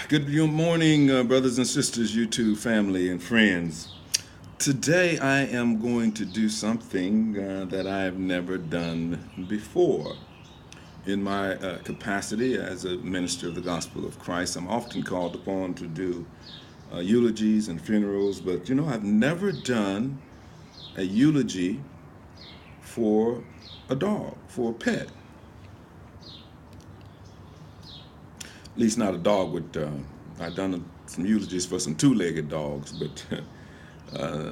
Good morning, brothers and sisters, YouTube family and friends. Today I am going to do something that I've never done before. In my capacity as a minister of the gospel of Christ, I'm often called upon to do eulogies and funerals, but I've never done a eulogy for a dog, for a pet. At least not a dog with, I've done some eulogies for some two-legged dogs, but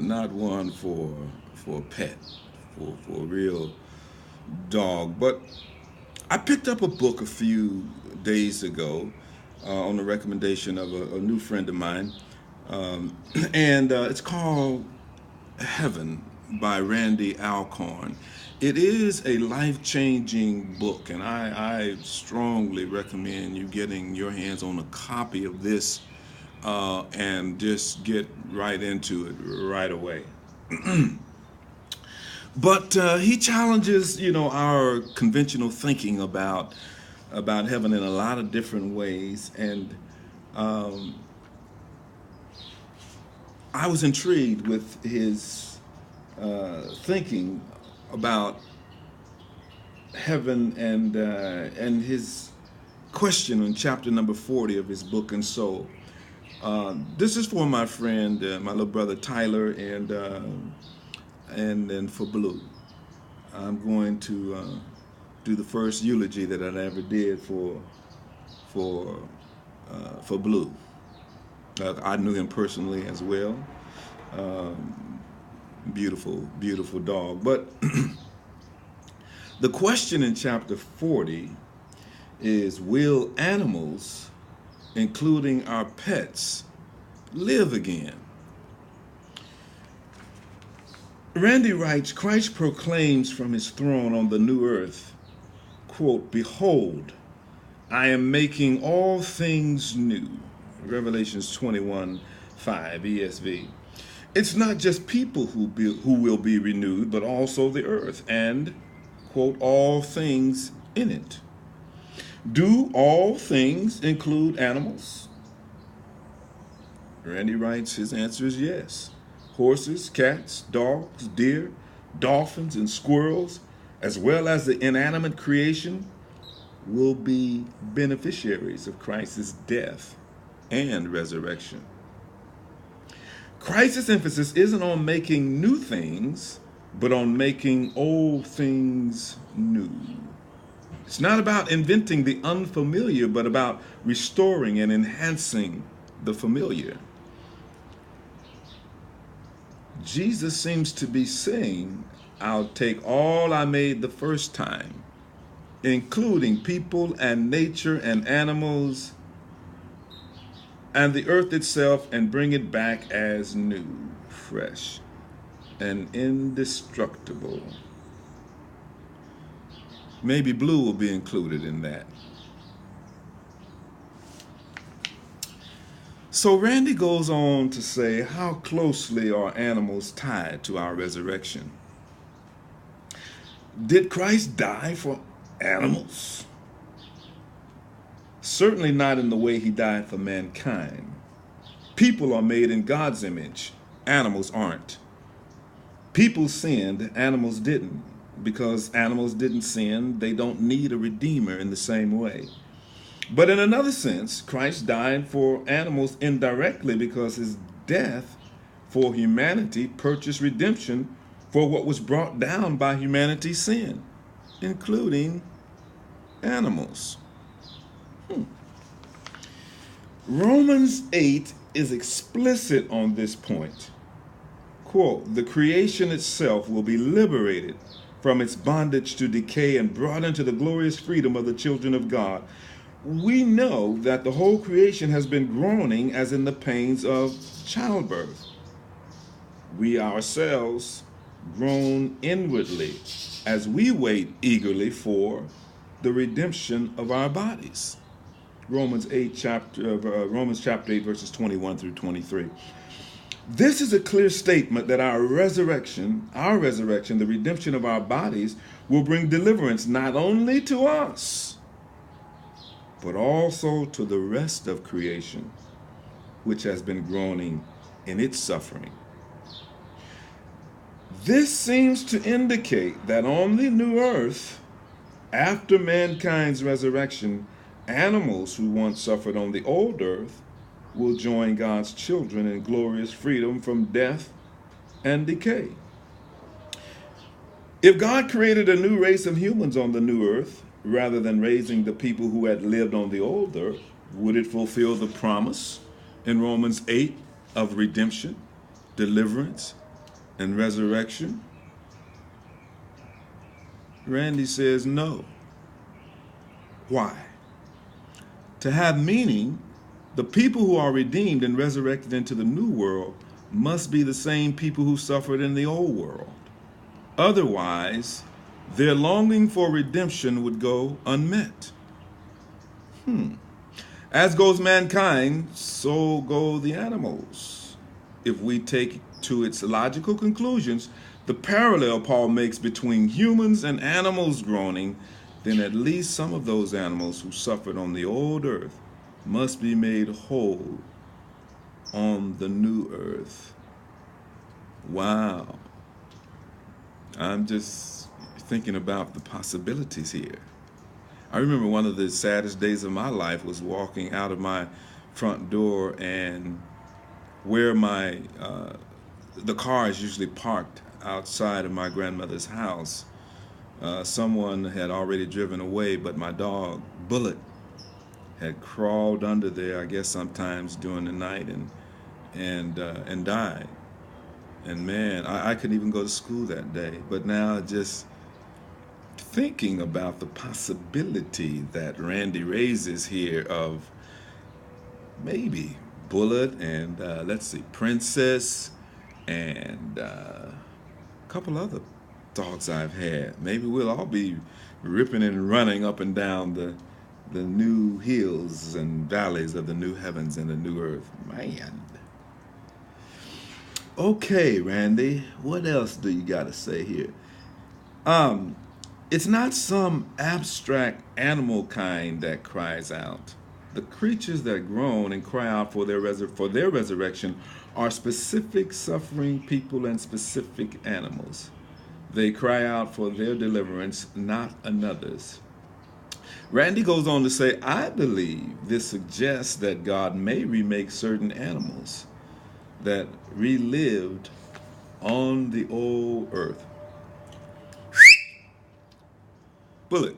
not one for a pet, for a real dog. But I picked up a book a few days ago on the recommendation of a new friend of mine, and it's called Heaven by Randy Alcon. It is a life-changing book, and I strongly recommend you getting your hands on a copy of this and just get right into it right away. But he challenges, our conventional thinking about heaven in a lot of different ways, and I was intrigued with his thinking about heaven and his question in chapter number 40 of his book. And so this is for my friend, my little brother Tyler, and then for Blue. I'm going to do the first eulogy that I ever did for Blue. I knew him personally as well. Beautiful dog. But the question in chapter 40 is, will animals, including our pets, live again? Randy writes, Christ proclaims from his throne on the new earth, quote, "Behold, I am making all things new." Revelations 21:5 ESV. It's not just people who will be renewed, but also the earth and, quote, all things in it. Do all things include animals? Randy writes, his answer is yes. Horses, cats, dogs, deer, dolphins, and squirrels, as well as the inanimate creation, will be beneficiaries of Christ's death and resurrection. Christ's emphasis isn't on making new things, but on making old things new. It's not about inventing the unfamiliar, but about restoring and enhancing the familiar. Jesus seems to be saying, I'll take all I made the first time, including people and nature and animals and the earth itself, and bring it back as new, fresh, and indestructible. Maybe Blue will be included in that. So Randy goes on to say, how closely are animals tied to our resurrection? Did Christ die for animals? Certainly not in the way he died for mankind. People are made in God's image. Animals aren't. People sinned, animals didn't. Because animals didn't sin, they don't need a redeemer in the same way. But in another sense, Christ died for animals indirectly because his death for humanity purchased redemption for what was brought down by humanity's sin, including animals. Romans 8 is explicit on this point. Quote, "The creation itself will be liberated from its bondage to decay and brought into the glorious freedom of the children of God. We know that the whole creation has been groaning as in the pains of childbirth. We ourselves groan inwardly as we wait eagerly for the redemption of our bodies." Romans chapter 8, verses 21 through 23. This is a clear statement that our resurrection, the redemption of our bodies, will bring deliverance not only to us, but also to the rest of creation, which has been groaning in its suffering. This seems to indicate that on the new earth, after mankind's resurrection, animals who once suffered on the old earth will join God's children in glorious freedom from death and decay. If God created a new race of humans on the new earth, rather than raising the people who had lived on the old earth, would it fulfill the promise in Romans 8 of redemption, deliverance, and resurrection? Randy says no. Why? To have meaning, the people who are redeemed and resurrected into the new world must be the same people who suffered in the old world. Otherwise, their longing for redemption would go unmet. As goes mankind, so go the animals. If we take to its logical conclusions the parallel Paul makes between humans and animals groaning, then at least some of those animals who suffered on the old earth must be made whole on the new earth. Wow. I'm just thinking about the possibilities here. I remember one of the saddest days of my life was walking out of my front door, and where the car is usually parked outside of my grandmother's house, someone had already driven away, but my dog Bullet had crawled under there, I guess sometimes during the night, and died. And man, I couldn't even go to school that day. But now just thinking about the possibility that Randy raises here of maybe Bullet and let's see, Princess and a couple other dogs I've had. Maybe we'll all be ripping and running up and down the new hills and valleys of the new heavens and the new earth. Man. Okay, Randy, what else do you got to say here? It's not some abstract animal kind that cries out. The creatures that groan and cry out for their resurrection are specific suffering people and specific animals. They cry out for their deliverance, not another's. Randy goes on to say, I believe this suggests that God may remake certain animals that relived on the old earth. Bullet.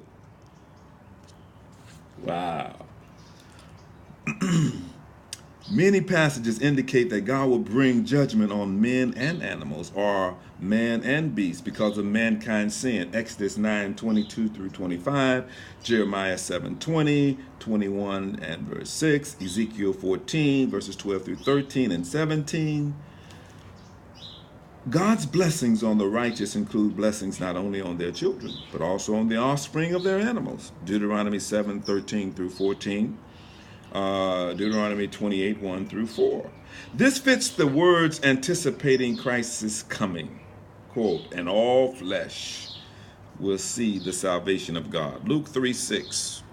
Wow. Many passages indicate that God will bring judgment on men and animals, or man and beast, because of mankind's sin. Exodus 9:22 through 25, Jeremiah 7:20, 21 and verse 6, Ezekiel 14, verses 12 through 13 and 17. God's blessings on the righteous include blessings not only on their children, but also on the offspring of their animals. Deuteronomy 7:13 through 14. Deuteronomy 28, 1 through 4. This fits the words anticipating Christ's coming. Quote, and all flesh will see the salvation of God. Luke 3:6.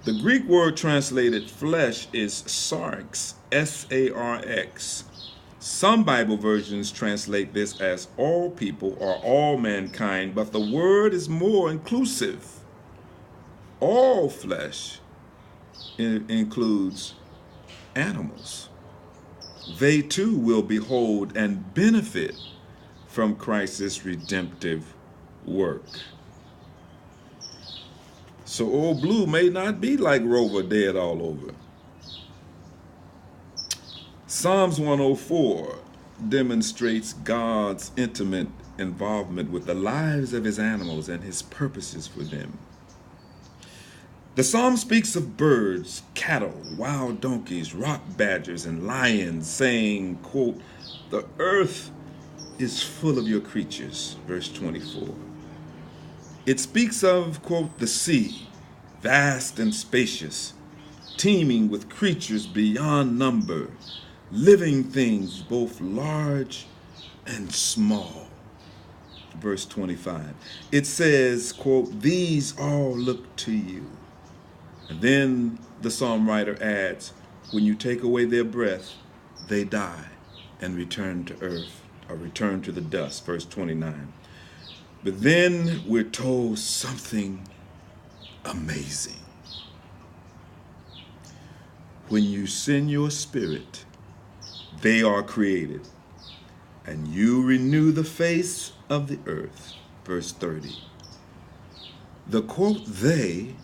The Greek word translated flesh is sarx, S-A-R-X. Some Bible versions translate this as all people or all mankind, but the word is more inclusive. All flesh includes animals. They too will behold and benefit from Christ's redemptive work. So old blue may not be like Rover dead all over. Psalms 104 demonstrates God's intimate involvement with the lives of his animals and his purposes for them. The psalm speaks of birds, cattle, wild donkeys, rock badgers, and lions, saying, quote, the earth is full of your creatures, verse 24. It speaks of, quote, the sea, vast and spacious, teeming with creatures beyond number, living things both large and small. Verse 25. It says, quote, these all look to you. And then the psalm writer adds, when you take away their breath, they die and return to earth, or return to the dust, verse 29. But then we're told something amazing. When you send your spirit, they are created, and you renew the face of the earth, verse 30. The quote, they,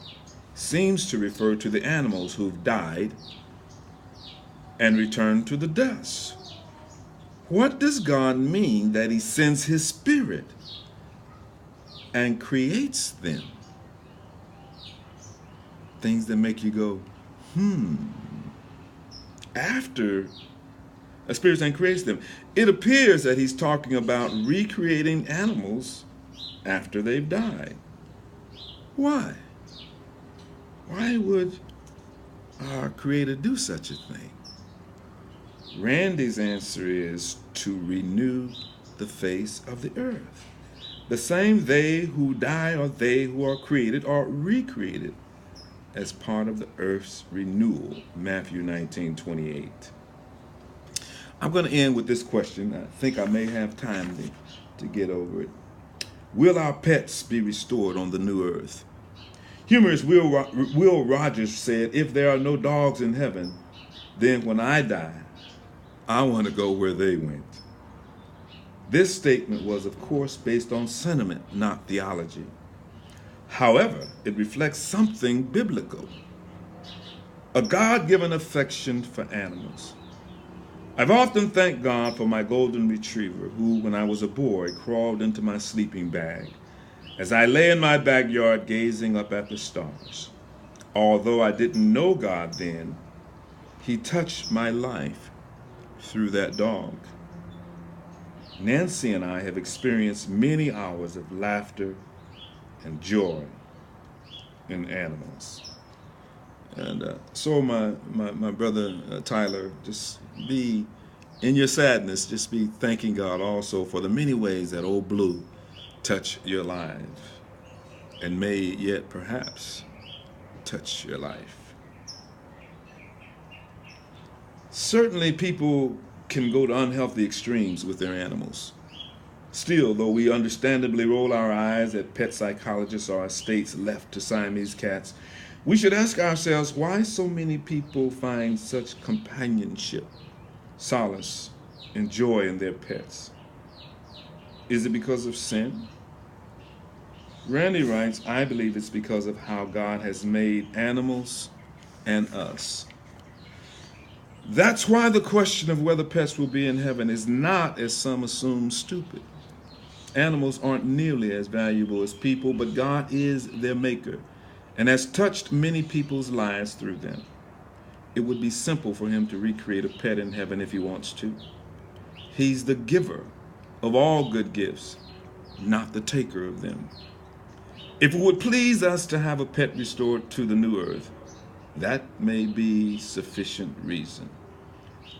seems to refer to the animals who've died and returned to the dust. What does God mean that he sends his spirit and creates them? Things that make you go, after a spirit and creates them. It appears that he's talking about recreating animals after they've died. Why? Why would our Creator do such a thing? Randy's answer is to renew the face of the earth. The same they who die or they who are created are recreated as part of the earth's renewal, Matthew 19:28. I'm going to end with this question. I think I may have time to get over it. Will our pets be restored on the new earth? Humorist Will Rogers said, if there are no dogs in heaven, then when I die, I want to go where they went. This statement was, of course, based on sentiment, not theology. However, it reflects something biblical, a God-given affection for animals. I've often thanked God for my golden retriever, who, when I was a boy, crawled into my sleeping bag as I lay in my backyard gazing up at the stars. Although I didn't know God then, he touched my life through that dog. Nancy and I have experienced many hours of laughter and joy in animals. And so my brother Tyler, just be, in your sadness, just be thanking God also for the many ways that old Blue touch your life and may yet perhaps touch your life. Certainly people can go to unhealthy extremes with their animals. Still, though we understandably roll our eyes at pet psychologists or estates left to Siamese cats, we should ask ourselves why so many people find such companionship, solace, and joy in their pets. Is it because of sin? Randy writes, I believe it's because of how God has made animals and us. That's why the question of whether pets will be in heaven is not, as some assume, stupid. Animals aren't nearly as valuable as people, but God is their maker and has touched many people's lives through them. It would be simple for him to recreate a pet in heaven if he wants to. He's the giver of all good gifts, not the taker of them. If it would please us to have a pet restored to the new earth, that may be sufficient reason.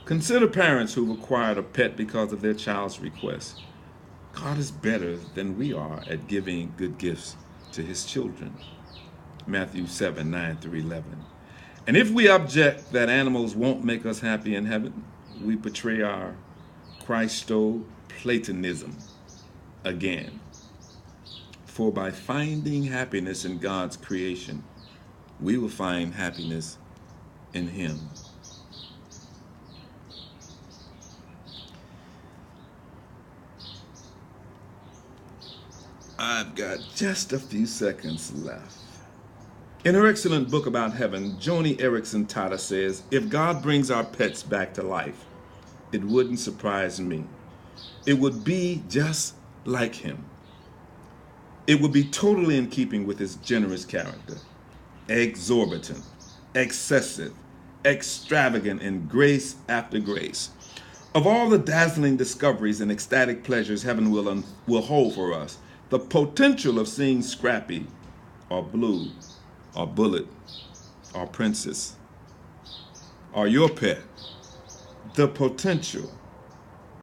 Consider parents who've acquired a pet because of their child's request. God is better than we are at giving good gifts to his children. Matthew 7:9-11. And if we object that animals won't make us happy in heaven, we betray our Christo-Platonism again. For by finding happiness in God's creation, we will find happiness in him. I've got just a few seconds left. In her excellent book about heaven, Joni Eareckson Tada says, if God brings our pets back to life, it wouldn't surprise me. It would be just like him. It would be totally in keeping with his generous character. Exorbitant, excessive, extravagant in grace after grace. Of all the dazzling discoveries and ecstatic pleasures heaven will hold for us, the potential of seeing Scrappy or Blue or Bullet or Princess or your pet, the potential